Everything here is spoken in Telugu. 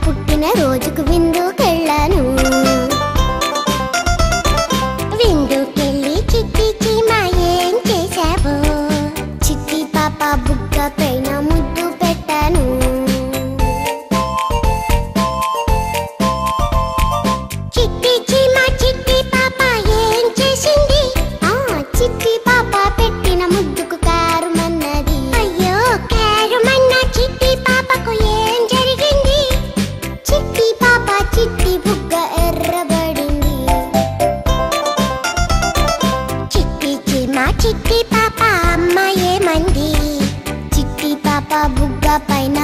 పుట్టిన రోజుకు విందుకెళ్ళాను. విందుకెళ్ళి చిట్టి చీమ ఏం చేశావో, చిట్టి పాప బుగ్గ పైన ముద్దు పెట్టాను. చిట్టి చీమ చిట్టి పాప ఏం చేసింది, చిట్టి పాప పెట్టిన ముద్దుకు కారుమన్నది. అయ్యో కారుమన్న చిట్టి పాపకు ఏం జరిగింది, చిట్టి పాప చిట్టి బుగ్గ ఎర్రబడింది. చిట్టి చీమ చిట్టి పాప అమ్మ ఏమంది, చిట్టి పాప బుగ్గ పైన